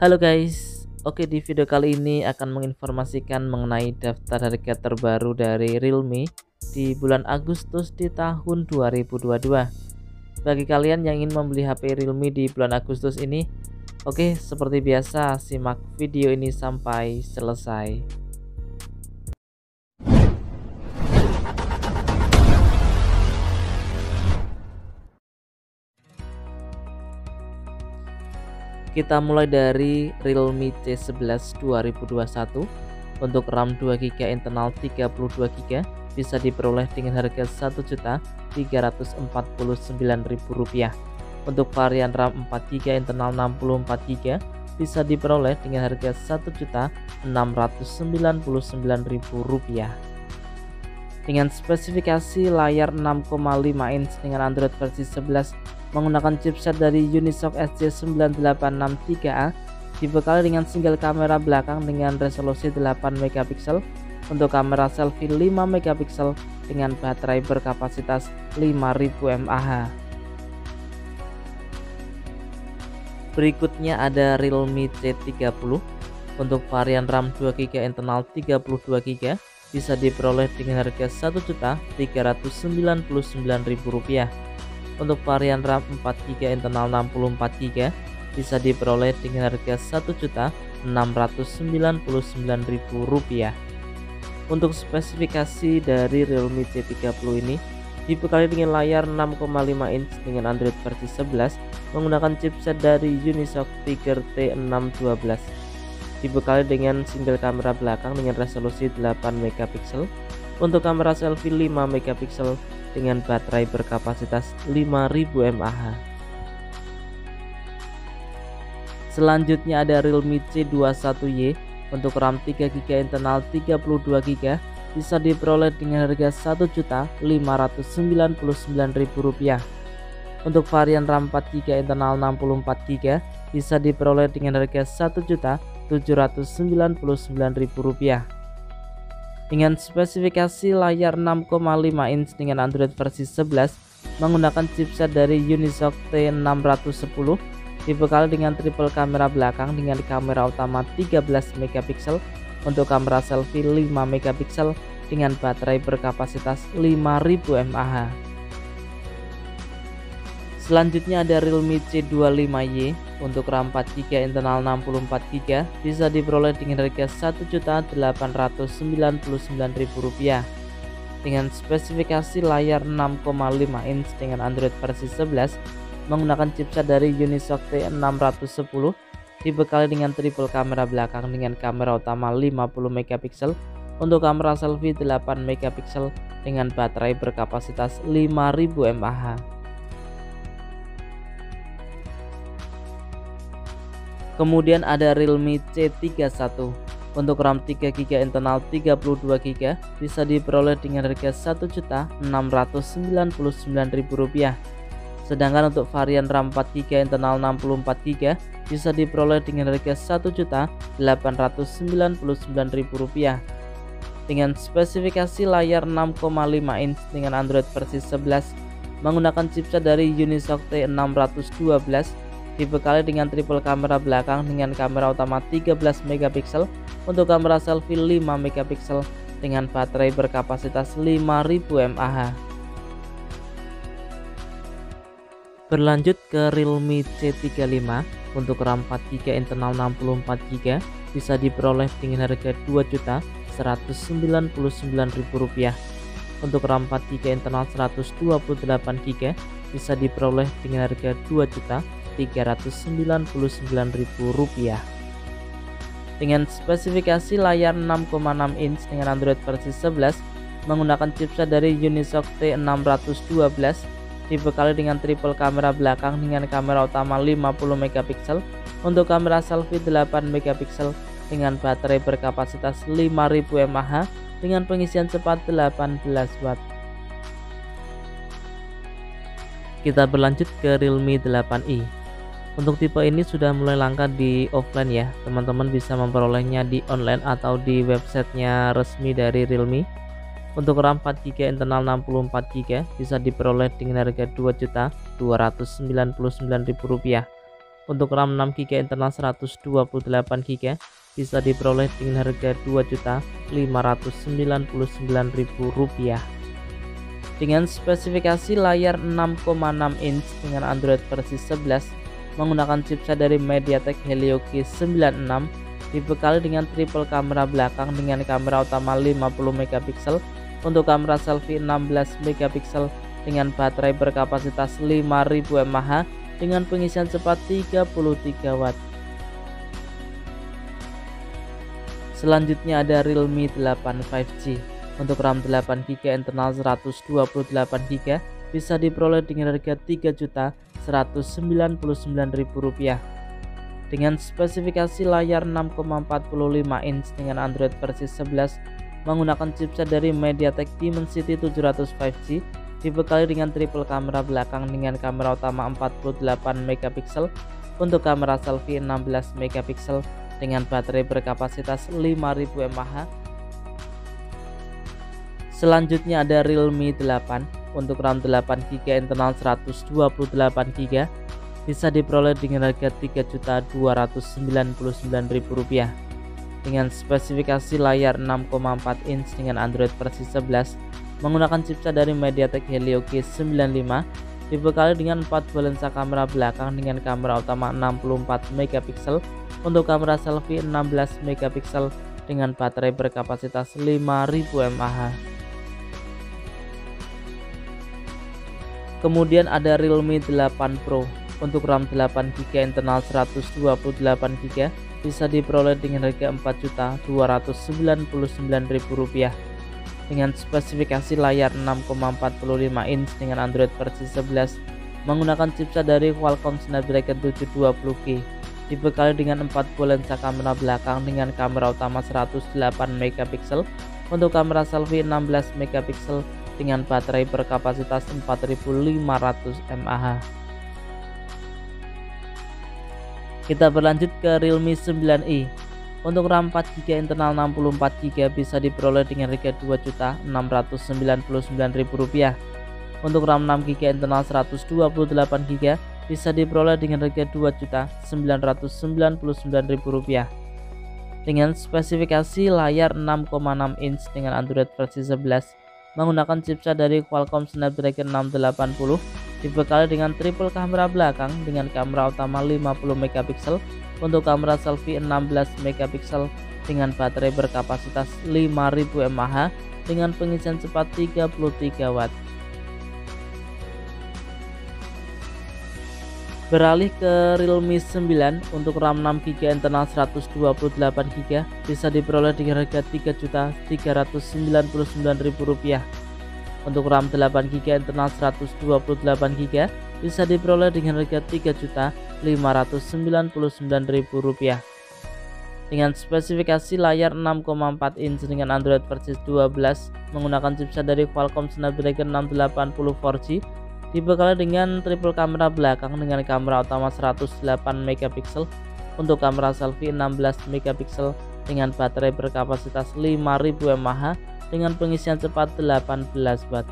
Halo guys, oke di video kali ini akan menginformasikan mengenai daftar harga terbaru dari Realme di bulan Agustus di tahun 2022. Bagi kalian yang ingin membeli HP Realme di bulan Agustus ini, oke seperti biasa simak video ini sampai selesai. Kita mulai dari Realme C11 2021. Untuk RAM 2GB internal 32GB bisa diperoleh dengan harga Rp1.349.000. Untuk varian RAM 4GB internal 64GB bisa diperoleh dengan harga Rp1.699.000. Dengan spesifikasi layar 6,5 inch dengan Android versi 11 menggunakan chipset dari Unisoc SC9863A, dibekali dengan single kamera belakang dengan resolusi 8 megapiksel, untuk kamera selfie 5 megapiksel dengan baterai berkapasitas 5000 mAh. Berikutnya ada Realme C30. Untuk varian RAM 2GB internal 32GB bisa diperoleh dengan harga Rp1.399.000. Untuk varian RAM 4GB internal 64GB bisa diperoleh dengan harga Rp1.699.000. Untuk spesifikasi dari Realme C30 ini dibekali dengan layar 6,5 inch dengan Android versi 11 menggunakan chipset dari Unisoc Tiger T612. Dibekali dengan single kamera belakang dengan resolusi 8 megapiksel, untuk kamera selfie 5 megapiksel dengan baterai berkapasitas 5000 mAh. Selanjutnya ada Realme C21Y. Untuk RAM 3GB internal 32GB bisa diperoleh dengan harga Rp1.599.000. Untuk varian RAM 4GB internal 64GB bisa diperoleh dengan harga Rp1.799.000. Dengan spesifikasi layar 6,5 inch dengan Android versi 11 menggunakan chipset dari Unisoc T610, dibekali dengan triple kamera belakang dengan kamera utama 13 megapiksel, untuk kamera selfie 5 megapiksel dengan baterai berkapasitas 5000 mAh. Selanjutnya ada Realme C25Y. Untuk RAM 4GB internal 64GB bisa diperoleh dengan harga Rp1.899.000 dengan spesifikasi layar 6,5 inch dengan Android versi 11 menggunakan chipset dari Unisoc T610, dibekali dengan triple kamera belakang dengan kamera utama 50 megapiksel, untuk kamera selfie 8 megapiksel dengan baterai berkapasitas 5000 mAh. Kemudian ada Realme C31. Untuk RAM 3GB internal 32GB bisa diperoleh dengan harga Rp1.699.000. Sedangkan untuk varian RAM 4GB internal 64GB bisa diperoleh dengan harga Rp1.899.000. Dengan spesifikasi layar 6,5 inch dengan Android versi 11 menggunakan chipset dari Unisoc T612, dibekali dengan triple kamera belakang dengan kamera utama 13 megapiksel, untuk kamera selfie 5 megapiksel dengan baterai berkapasitas 5000 mAh. Berlanjut ke Realme C35. Untuk RAM 4GB internal 64GB bisa diperoleh dengan harga Rp2.199.000. Untuk RAM 4GB internal 128GB bisa diperoleh dengan harga Rp2.399.000. Dengan spesifikasi layar 6,6 inch dengan Android versi 11 menggunakan chipset dari Unisoc T612, dibekali dengan triple kamera belakang dengan kamera utama 50 megapiksel, untuk kamera selfie 8 megapiksel dengan baterai berkapasitas 5000 mAh dengan pengisian cepat 18 watt. Kita berlanjut ke Realme 8i. Untuk tipe ini sudah mulai langka di offline ya, teman-teman bisa memperolehnya di online atau di websitenya resmi dari Realme. Untuk RAM 4GB internal 64GB bisa diperoleh dengan harga Rp2.299.000. Untuk RAM 6GB internal 128GB bisa diperoleh dengan harga Rp2.599.000. Dengan spesifikasi layar 6,6 inch dengan Android versi 11 menggunakan chipset dari MediaTek Helio G96, dibekali dengan triple kamera belakang dengan kamera utama 50MP, untuk kamera selfie 16MP dengan baterai berkapasitas 5000 mAh dengan pengisian cepat 33 watt. Selanjutnya ada Realme 8 5G. Untuk RAM 8GB internal 128GB bisa diperoleh dengan harga Rp3.199.000. Dengan spesifikasi layar 6,45 inch dengan Android versi 11 menggunakan chipset dari MediaTek Dimensity 700 5G, dibekali dengan triple kamera belakang dengan kamera utama 48MP, untuk kamera selfie 16MP dengan baterai berkapasitas 5000 mAh. Selanjutnya ada Realme 8. Untuk RAM 8GB internal 128GB bisa diperoleh dengan harga Rp3.299.000. Dengan spesifikasi layar 6,4 inch dengan Android versi 11 menggunakan chipset dari MediaTek Helio G95, dibekali dengan 4 buah lensa kamera belakang dengan kamera utama 64MP, untuk kamera selfie 16MP dengan baterai berkapasitas 5000 mAh. Kemudian ada Realme 8 Pro. Untuk RAM 8GB internal 128GB bisa diperoleh dengan harga Rp4.299.000 dengan spesifikasi layar 6,45 inch dengan Android versi 11 menggunakan chipset dari Qualcomm Snapdragon 720G, dibekali dengan 4 buah lensa kamera belakang dengan kamera utama 108MP, untuk kamera selfie 16MP dengan baterai berkapasitas 4500 mAh. Kita berlanjut ke Realme 9i. Untuk RAM 4GB internal 64GB bisa diperoleh dengan harga Rp2.699.000. Untuk RAM 6GB internal 128GB bisa diperoleh dengan harga Rp2.999.000. Dengan spesifikasi layar 6,6 inch dengan Android versi 11 menggunakan chipset dari Qualcomm Snapdragon 680, dibekali dengan triple kamera belakang dengan kamera utama 50MP, untuk kamera selfie 16MP dengan baterai berkapasitas 5000 mAh dengan pengisian cepat 33 watt. Beralih ke Realme 9. Untuk RAM 6GB internal 128GB bisa diperoleh dengan harga Rp3.399.000. Untuk RAM 8GB internal 128GB bisa diperoleh dengan harga Rp3.599.000. Dengan spesifikasi layar 6,4 inch dengan Android versi 12 menggunakan chipset dari Qualcomm Snapdragon 680 4G, dibekali dengan triple kamera belakang dengan kamera utama 108MP, untuk kamera selfie 16MP dengan baterai berkapasitas 5000 mAh dengan pengisian cepat 18 watt.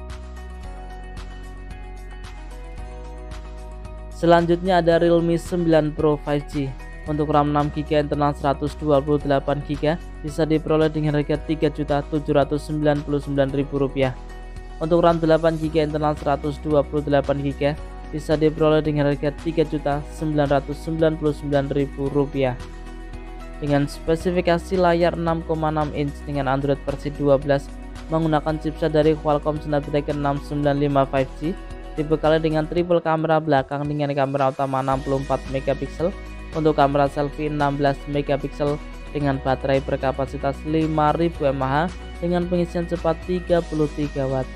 Selanjutnya ada Realme 9 Pro 5G. Untuk RAM 6GB internal 128GB bisa diperoleh dengan harga Rp3.799.000. Untuk RAM 8GB internal 128GB bisa diperoleh dengan harga Rp3.999.000. Dengan spesifikasi layar 6,6 inch dengan Android versi 12 menggunakan chipset dari Qualcomm Snapdragon 695 5G, dibekali dengan triple kamera belakang dengan kamera utama 64MP, untuk kamera selfie 16MP dengan baterai berkapasitas 5000 mAh dengan pengisian cepat 33 watt.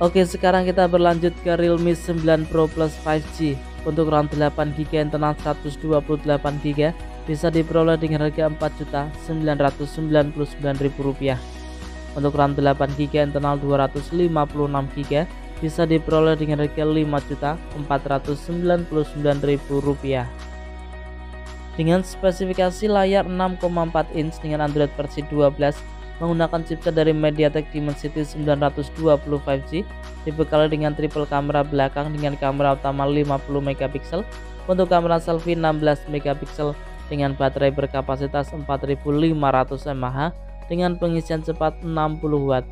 Oke, sekarang kita berlanjut ke Realme 9 Pro Plus 5G. Untuk RAM 8GB internal 128GB bisa diperoleh dengan harga Rp4.999.000. Untuk RAM 8GB internal 256GB bisa diperoleh dengan harga Rp5.499.000. Dengan spesifikasi layar 6,4 inch dengan Android versi 12 menggunakan chipset dari MediaTek Dimensity 920 5G, dibekali dengan triple kamera belakang dengan kamera utama 50 megapiksel, untuk kamera selfie 16 megapiksel dengan baterai berkapasitas 4500 mAh dengan pengisian cepat 60 Watt.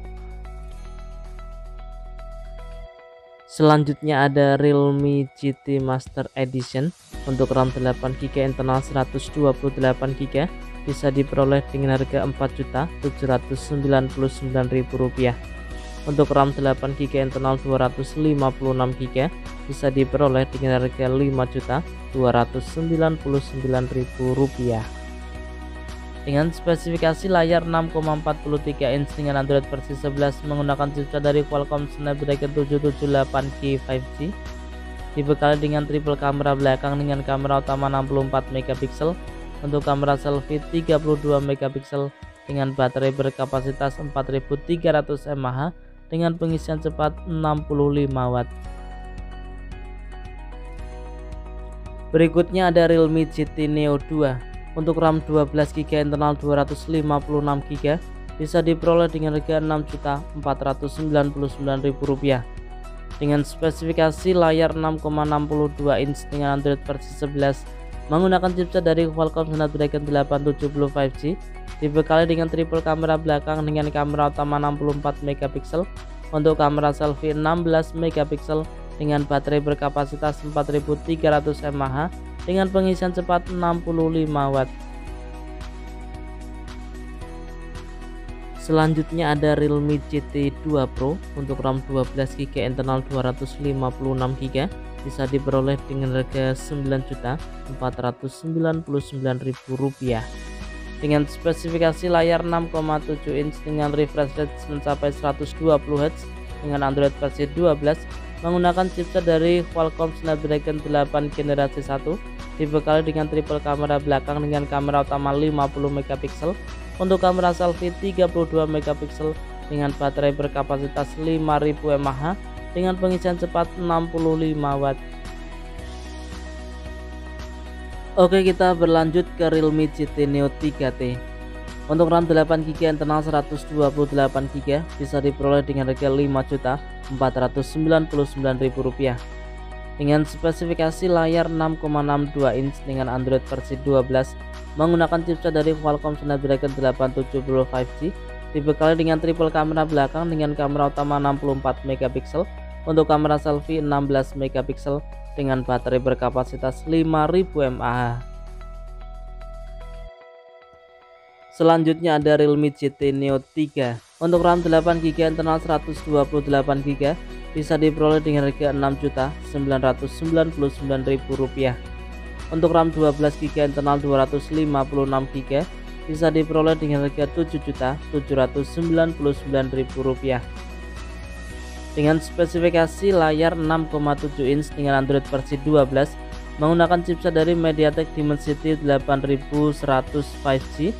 Selanjutnya ada Realme GT Master Edition. Untuk RAM 8GB internal 128GB bisa diperoleh dengan harga Rp4.799.000. Untuk RAM 8GB internal 256GB bisa diperoleh dengan harga Rp5.299.000. Dengan spesifikasi layar 6,43 inch dengan Android versi 11 menggunakan chipset dari Qualcomm Snapdragon 778G 5G, dibekali dengan triple kamera belakang dengan kamera utama 64 megapiksel, untuk kamera selfie 32 megapiksel dengan baterai berkapasitas 4300 mAh dengan pengisian cepat 65 Watt. Berikutnya ada Realme GT Neo 2. Untuk RAM 12GB internal 256GB bisa diperoleh dengan harga Rp6.499.000 dengan spesifikasi layar 6,62 inch dengan Android versi 11 menggunakan chipset dari Qualcomm Snapdragon 870 5G, dibekali dengan triple kamera belakang dengan kamera utama 64 megapiksel, untuk kamera selfie 16 megapiksel dengan baterai berkapasitas 4300 mAh dengan pengisian cepat 65 Watt. Selanjutnya ada Realme GT 2 Pro. Untuk RAM 12GB internal 256GB bisa diperoleh dengan harga Rp9.499.000 dengan spesifikasi layar 6,7 inch dengan refresh rate mencapai 120Hz dengan Android versi 12 menggunakan chipset dari Qualcomm Snapdragon 8 generasi 1, dibekali dengan triple kamera belakang dengan kamera utama 50 megapiksel, untuk kamera selfie 32 megapiksel dengan baterai berkapasitas 5000 mAh dengan pengisian cepat 65 Watt. Oke, kita berlanjut ke Realme GT Neo 3T. Untuk RAM 8GB internal 128GB bisa diperoleh dengan harga Rp5.499.000 dengan spesifikasi layar 6,62 inch dengan Android versi 12 menggunakan chipset dari Qualcomm Snapdragon 870 5G, dibekali dengan triple kamera belakang dengan kamera utama 64 megapiksel, untuk kamera selfie 16 megapiksel dengan baterai berkapasitas 5000 mAh. Selanjutnya ada Realme GT Neo 3. Untuk RAM 8GB internal 128GB bisa diperoleh dengan harga Rp6.999.000. Untuk RAM 12GB internal 256GB bisa diperoleh dengan harga Rp7.799.000 dengan spesifikasi layar 6,7 inch dengan Android versi 12 menggunakan chipset dari MediaTek Dimensity 8100 5G,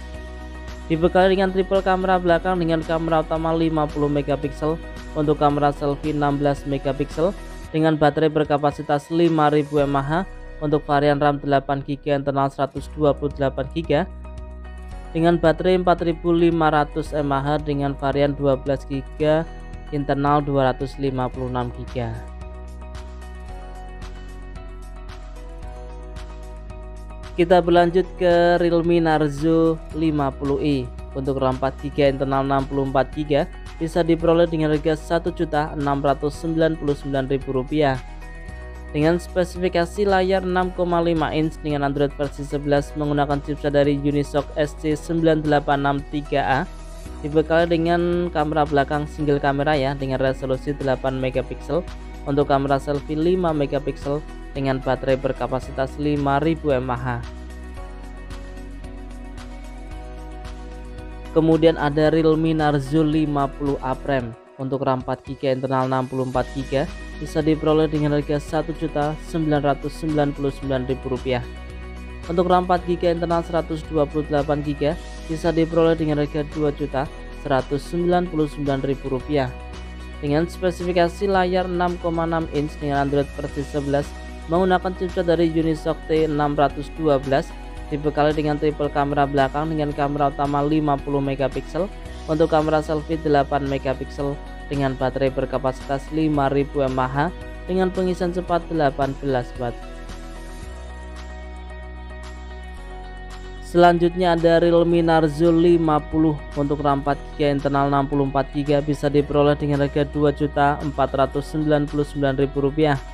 dibekali dengan triple kamera belakang dengan kamera utama 50 megapiksel, untuk kamera selfie 16 megapiksel dengan baterai berkapasitas 5000 mAh, untuk varian RAM 8GB internal 128GB dengan baterai 4500 mAh dengan varian 12GB internal 256GB. Kita berlanjut ke Realme Narzo 50i. Untuk RAM 4GB internal 64GB bisa diperoleh dengan harga Rp1.699.000 dengan spesifikasi layar 6,5 inch dengan Android versi 11 menggunakan chipset dari Unisoc SC9863A, dibekali dengan kamera belakang single kamera ya dengan resolusi 8 megapiksel, untuk kamera selfie 5 megapiksel dengan baterai berkapasitas 5000 mAh. Kemudian ada Realme Narzo 50A Prime. Untuk RAM 4GB internal 64GB bisa diperoleh dengan harga Rp1.999.000. Untuk RAM 4GB internal 128GB bisa diperoleh dengan harga Rp2.199.000 dengan spesifikasi layar 6,6 inch dengan Android versi 11 menggunakan chipset dari Unisoc T612, dibekali dengan triple kamera belakang dengan kamera utama 50 megapiksel, Untuk kamera selfie 8 megapiksel dengan baterai berkapasitas 5000 mAh dengan pengisian cepat 18 watt. Selanjutnya ada Realme Narzo 50 untuk RAM 4GB internal 64GB bisa diperoleh dengan harga Rp2.499.000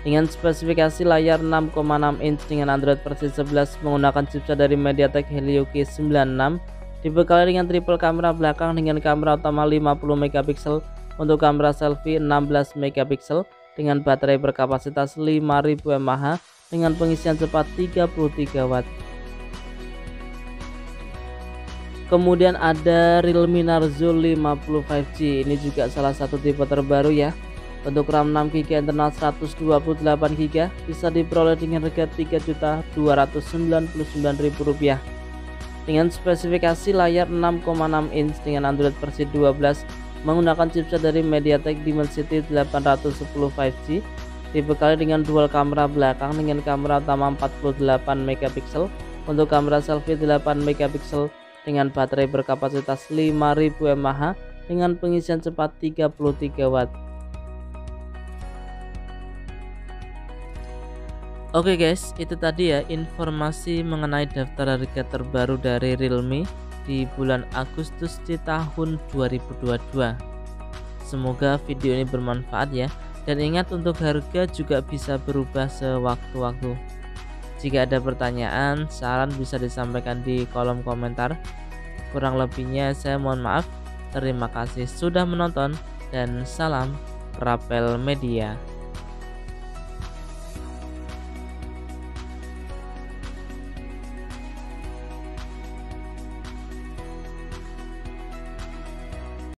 dengan spesifikasi layar 6,6 inch dengan Android versi 11 menggunakan chipset dari MediaTek Helio G96, dibekali dengan triple kamera belakang dengan kamera utama 50 megapiksel, untuk kamera selfie 16 megapiksel dengan baterai berkapasitas 5000 mAh dengan pengisian cepat 33 watt. Kemudian ada Realme Narzo 50 5G, ini juga salah satu tipe terbaru ya. Untuk RAM 6GB internal 128GB bisa diperoleh dengan harga Rp3.299.000 dengan spesifikasi layar 6,6 inch dengan Android versi 12 menggunakan chipset dari MediaTek Dimensity 810 5G, dibekali dengan dual kamera belakang dengan kamera utama 48 megapiksel, untuk kamera selfie 8 megapiksel dengan baterai berkapasitas 5000 mAh dengan pengisian cepat 33 watt. Oke guys, itu tadi ya informasi mengenai daftar harga terbaru dari Realme di bulan Agustus di tahun 2022. Semoga video ini bermanfaat ya, dan ingat untuk harga juga bisa berubah sewaktu-waktu. Jika ada pertanyaan, saran bisa disampaikan di kolom komentar. Kurang lebihnya saya mohon maaf. Terima kasih sudah menonton dan salam Rapel Media.